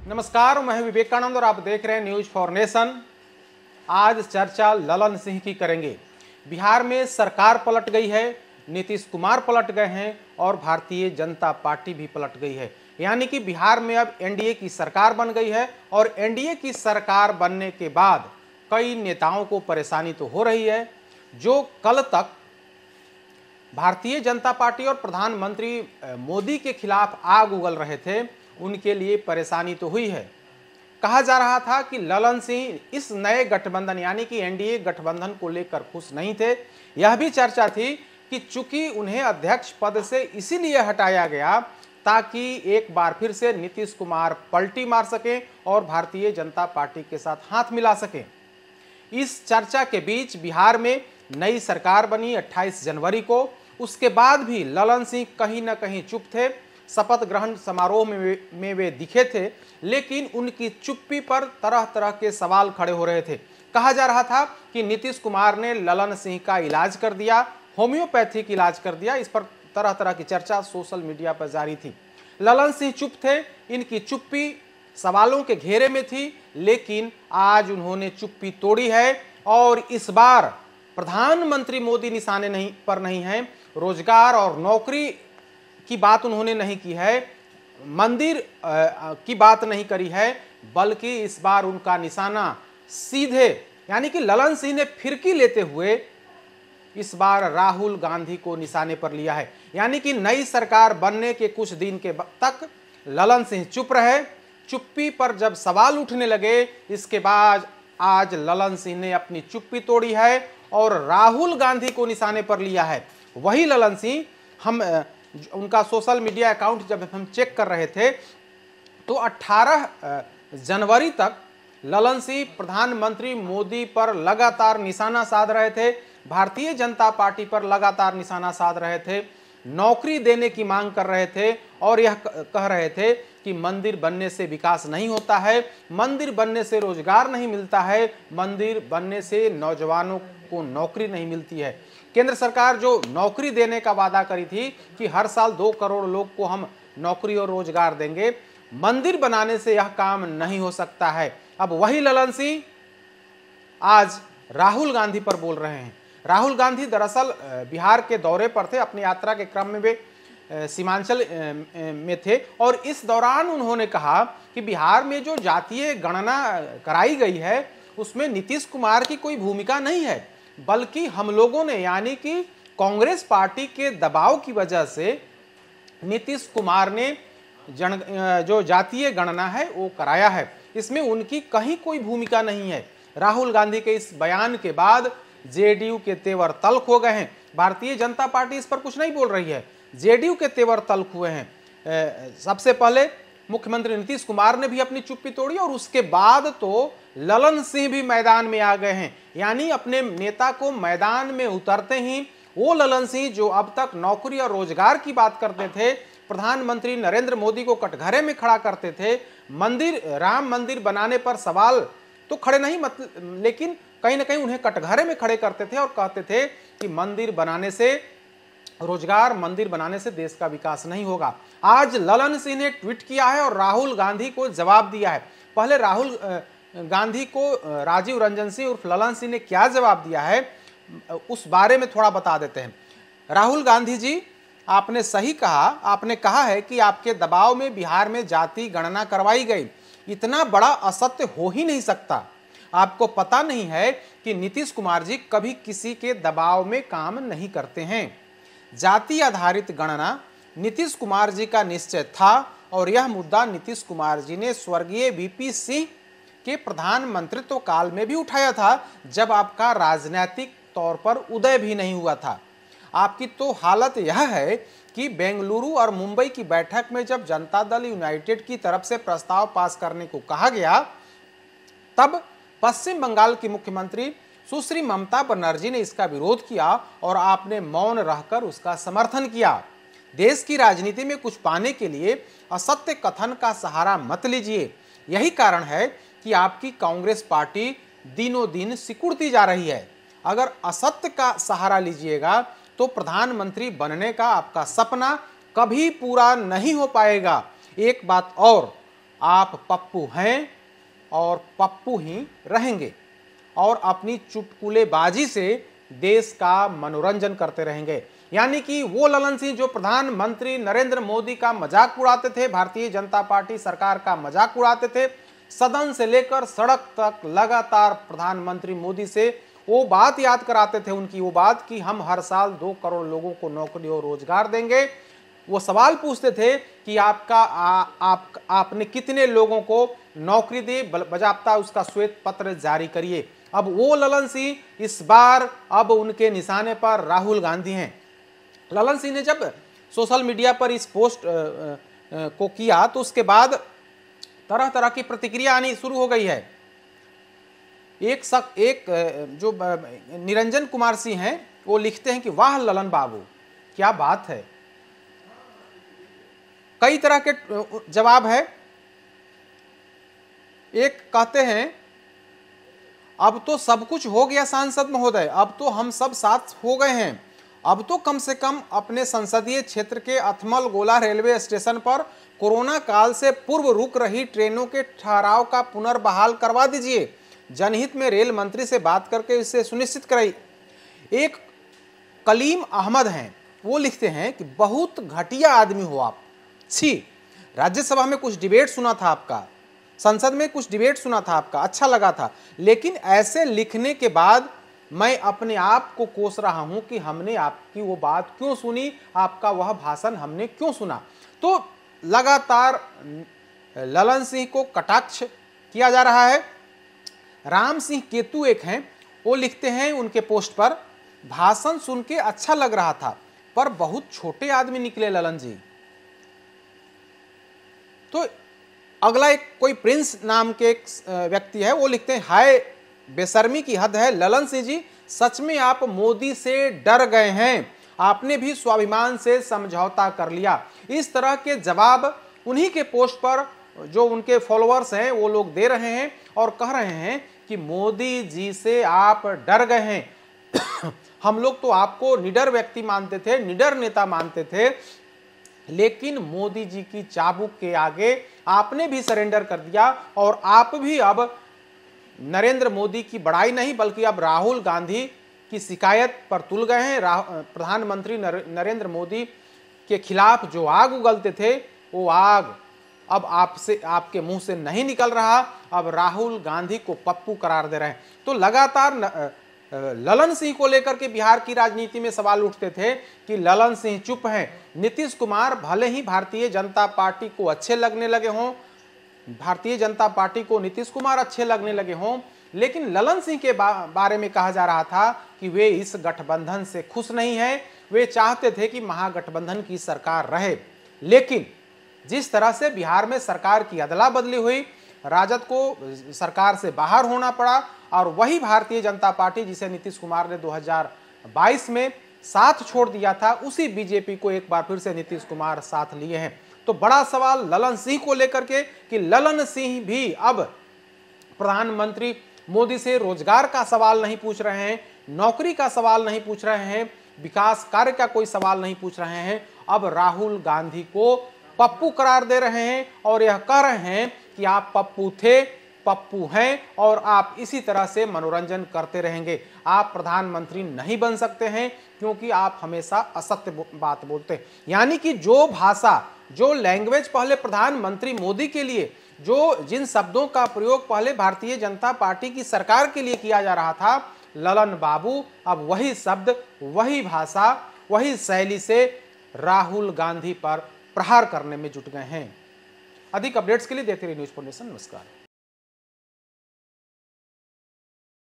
नमस्कार, मैं विवेकानंद और आप देख रहे हैं न्यूज फॉर नेशन। आज चर्चा ललन सिंह की करेंगे। बिहार में सरकार पलट गई है, नीतीश कुमार पलट गए हैं और भारतीय जनता पार्टी भी पलट गई है। यानी कि बिहार में अब एनडीए की सरकार बन गई है और एनडीए की सरकार बनने के बाद कई नेताओं को परेशानी तो हो रही है। जो कल तक भारतीय जनता पार्टी और प्रधानमंत्री मोदी के खिलाफ आग उगल रहे थे, उनके लिए परेशानी तो हुई है। कहा जा रहा था कि ललन सिंह इस नए गठबंधन यानी कि एनडीए गठबंधन को लेकर खुश नहीं थे। यह भी चर्चा थी कि चूंकि उन्हें अध्यक्ष पद से इसीलिए हटाया गया ताकि एक बार फिर से नीतीश कुमार पलटी मार सकें और भारतीय जनता पार्टी के साथ हाथ मिला सकें। इस चर्चा के बीच बिहार में नई सरकार बनी 28 जनवरी को। उसके बाद भी ललन सिंह कहीं ना कहीं चुप थे। शपथ ग्रहण समारोह में वे दिखे थे, लेकिन उनकी चुप्पी पर तरह तरह के सवाल खड़े हो रहे थे। कहा जा रहा था कि नीतीश कुमार ने ललन सिंह का इलाज कर दिया, होम्योपैथिक इलाज कर दिया। इस पर तरह तरह की चर्चा सोशल मीडिया पर जारी थी। ललन सिंह चुप थे, इनकी चुप्पी सवालों के घेरे में थी, लेकिन आज उन्होंने चुप्पी तोड़ी है और इस बार प्रधानमंत्री मोदी निशाने नहीं है। रोजगार और नौकरी की बात उन्होंने नहीं की है, मंदिर की बात नहीं करी है, बल्कि इस बार उनका निशाना सीधे यानी कि ललन सिंह ने फिरकी लेते हुए इस बार राहुल गांधी को निशाने पर लिया है। यानी कि नई सरकार बनने के कुछ दिन के तक ललन सिंह चुप रहे। चुप्पी पर जब सवाल उठने लगे, इसके बाद आज ललन सिंह ने अपनी चुप्पी तोड़ी है और राहुल गांधी को निशाने पर लिया है। वही ललन सिंह, हम उनका सोशल मीडिया अकाउंट जब हम चेक कर रहे थे तो 18 जनवरी तक ललन सिंह प्रधानमंत्री मोदी पर लगातार निशाना साध रहे थे, भारतीय जनता पार्टी पर लगातार निशाना साध रहे थे, नौकरी देने की मांग कर रहे थे और यह कह रहे थे कि मंदिर बनने से विकास नहीं होता है, मंदिर बनने से रोजगार नहीं मिलता है, मंदिर बनने से नौजवानों को नौकरी नहीं मिलती है। केंद्र सरकार जो नौकरी देने का वादा करी थी कि हर साल 2 करोड़ लोग को हम नौकरी और रोजगार देंगे, मंदिर बनाने से यह काम नहीं हो सकता है। अब वही ललन सिंह आज राहुल गांधी पर बोल रहे हैं। राहुल गांधी दरअसल बिहार के दौरे पर थे, अपनी यात्रा के क्रम में वे सीमांचल में थे और इस दौरान उन्होंने कहा कि बिहार में जो जातीय गणना कराई गई है उसमें नीतीश कुमार की कोई भूमिका नहीं है, बल्कि हम लोगों ने यानी कि कांग्रेस पार्टी के दबाव की वजह से नीतीश कुमार ने जो जातीय गणना है वो कराया है, इसमें उनकी कहीं कोई भूमिका नहीं है। राहुल गांधी के इस बयान के बाद जेडीयू के तेवर तल्ख हो गए हैं। भारतीय जनता पार्टी इस पर कुछ नहीं बोल रही है, जेडीयू के तेवर तल्ख हुए हैं। सबसे पहले मुख्यमंत्री नीतीश कुमार ने भी अपनी चुप्पी तोड़ी और उसके बाद तो ललन सिंह भी मैदान में आ गए हैं। यानी अपने नेता को मैदान में उतरते ही वो ललन सिंह जो अब तक नौकरी और रोजगार की बात करते थे, प्रधानमंत्री नरेंद्र मोदी को कटघरे में खड़ा करते थे, राम मंदिर बनाने पर सवाल तो खड़े नहीं लेकिन कहीं ना कहीं उन्हें कटघरे में खड़े करते थे और कहते थे कि मंदिर बनाने से रोजगार, मंदिर बनाने से देश का विकास नहीं होगा। आज ललन सिंह ने ट्वीट किया है और राहुल गांधी को जवाब दिया है। पहले राहुल गांधी को राजीव रंजन सिंह उर्फ ललन सिंह ने क्या जवाब दिया है उस बारे में थोड़ा बता देते हैं। राहुल गांधी जी, आपने सही कहा, आपने कहा है कि आपके दबाव में बिहार में जाति गणना करवाई गई। इतना बड़ा असत्य हो ही नहीं सकता। आपको पता नहीं है कि नीतीश कुमार जी कभी किसी के दबाव में काम नहीं करते हैं। जाति आधारित गणना नीतीश कुमार जी का निश्चय था और यह मुद्दा नीतीश कुमार जी ने स्वर्गीय वीपी सिंह के प्रधानमंत्रित्व काल में भी उठाया था, जब आपका राजनीतिक तौर पर उदय भी नहीं हुआ था। आपकी तो हालत यह है कि बेंगलुरु और मुंबई की बैठक में जब जनता दल यूनाइटेड की तरफ से प्रस्ताव पास करने को कहा गया, तब पश्चिम बंगाल की मुख्यमंत्री सुश्री ममता बनर्जी ने इसका विरोध किया और आपने मौन रहकर उसका समर्थन किया। देश की राजनीति में कुछ पाने के लिए असत्य कथन का सहारा मत लीजिए। यही कारण है कि आपकी कांग्रेस पार्टी दिनों दिन सिकुड़ती जा रही है। अगर असत्य का सहारा लीजिएगा तो प्रधानमंत्री बनने का आपका सपना कभी पूरा नहीं हो पाएगा। एक बात और, आप पप्पू हैं और पप्पू ही रहेंगे और अपनी चुटकुलेबाजी से देश का मनोरंजन करते रहेंगे। यानी कि वो ललन सिंह जो प्रधानमंत्री नरेंद्र मोदी का मजाक उड़ाते थे, भारतीय जनता पार्टी सरकार का मजाक उड़ाते थे, सदन से लेकर सड़क तक लगातार प्रधानमंत्री मोदी से वो बात याद कराते थे, उनकी वो बात कि हम हर साल 2 करोड़ लोगों को नौकरी और रोजगार देंगे। वो सवाल पूछते थे कि आपने कितने लोगों को नौकरी दी, बजाबता उसका श्वेत पत्र जारी करिए। अब वो ललन सिंह इस बार अब उनके निशाने पर राहुल गांधी हैं। ललन सिंह ने जब सोशल मीडिया पर इस पोस्ट को किया तो उसके बाद तरह तरह की प्रतिक्रिया आनी शुरू हो गई है। एक जो निरंजन कुमार सिंह हैं वो लिखते हैं कि वाह ललन बाबू क्या बात है। कई तरह के जवाब है। एक कहते हैं अब तो सब कुछ हो गया सांसद महोदय, अब तो हम सब साथ हो गए हैं, अब तो कम से कम अपने संसदीय क्षेत्र के अथमल गोला रेलवे स्टेशन पर कोरोना काल से पूर्व रुक रही ट्रेनों के ठहराव का पुनर्बहाल करवा दीजिए। जनहित में रेल मंत्री से बात करके इसे सुनिश्चित कराई। एक कलीम अहमद हैं, वो लिखते हैं कि बहुत घटिया आदमी हो आप, छी। राज्यसभा में कुछ डिबेट सुना था आपका, संसद में कुछ डिबेट सुना था आपका, अच्छा लगा था, लेकिन ऐसे लिखने के बाद मैं अपने आप को कोस रहा हूं कि हमने आपकी वो बात क्यों सुनी, आपका वह भाषण हमने क्यों सुना। तो लगातार ललन सिंह को कटाक्ष किया जा रहा है। राम सिंह केतु एक हैं, वो लिखते हैं उनके पोस्ट पर, भाषण सुन के अच्छा लग रहा था पर बहुत छोटे आदमी निकले ललन जी। तो अगला एक कोई प्रिंस नाम के एक व्यक्ति है, वो लिखते हैं हाय बेशर्मी की हद है ललन सिंह जी, सच में आप मोदी से डर गए हैं, आपने भी स्वाभिमान से समझौता कर लिया। इस तरह के जवाब उन्हीं के पोस्ट पर जो उनके फॉलोअर्स हैं वो लोग दे रहे हैं और कह रहे हैं कि मोदी जी से आप डर गए हैं। हम लोग तो आपको निडर व्यक्ति मानते थे, निडर नेता मानते थे, लेकिन मोदी जी की चाबुक के आगे आपने भी सरेंडर कर दिया और आप भी अब नरेंद्र मोदी की बड़ाई नहीं बल्कि अब राहुल गांधी की शिकायत पर तुल गए हैं। प्रधानमंत्री नरेंद्र मोदी के खिलाफ जो आग उगलते थे वो आग अब आपके मुंह से नहीं निकल रहा, अब राहुल गांधी को पप्पू करार दे रहे हैं। तो लगातार ललन सिंह को लेकर के बिहार की राजनीति में सवाल उठते थे कि ललन सिंह चुप हैं, नीतीश कुमार भले ही भारतीय जनता पार्टी को अच्छे लगने लगे हों, भारतीय जनता पार्टी को नीतीश कुमार अच्छे लगने लगे हों, लेकिन ललन सिंह के बारे में कहा जा रहा था कि वे इस गठबंधन से खुश नहीं हैं, वे चाहते थे कि महागठबंधन की सरकार रहे। लेकिन जिस तरह से बिहार में सरकार की अदला बदली हुई, राजद को सरकार से बाहर होना पड़ा और वही भारतीय जनता पार्टी जिसे नीतीश कुमार ने 2022 में साथ छोड़ दिया था, उसी बीजेपी को एक बार फिर से नीतीश कुमार साथ लिए हैं। तो बड़ा सवाल ललन सिंह को लेकर के कि ललन सिंह भी अब प्रधानमंत्री मोदी से रोजगार का सवाल नहीं पूछ रहे हैं, नौकरी का सवाल नहीं पूछ रहे हैं, विकास कार्य का कोई सवाल नहीं पूछ रहे हैं, अब राहुल गांधी को पप्पू करार दे रहे हैं और यह कह रहे हैं कि आप पप्पू थे, पप्पू हैं और आप इसी तरह से मनोरंजन करते रहेंगे, आप प्रधानमंत्री नहीं बन सकते हैं क्योंकि आप हमेशा असत्य बात बोलते हैं। यानी कि जो भाषा, जो लैंग्वेज पहले प्रधानमंत्री मोदी के लिए, जो जिन शब्दों का प्रयोग पहले भारतीय जनता पार्टी की सरकार के लिए किया जा रहा था, ललन बाबू अब वही शब्द, वही भाषा, वही शैली से राहुल गांधी पर प्रहार करने में जुट गए हैं। अधिक अपडेट्स के लिए देखते रहिए न्यूज़4नेशन। नमस्कार।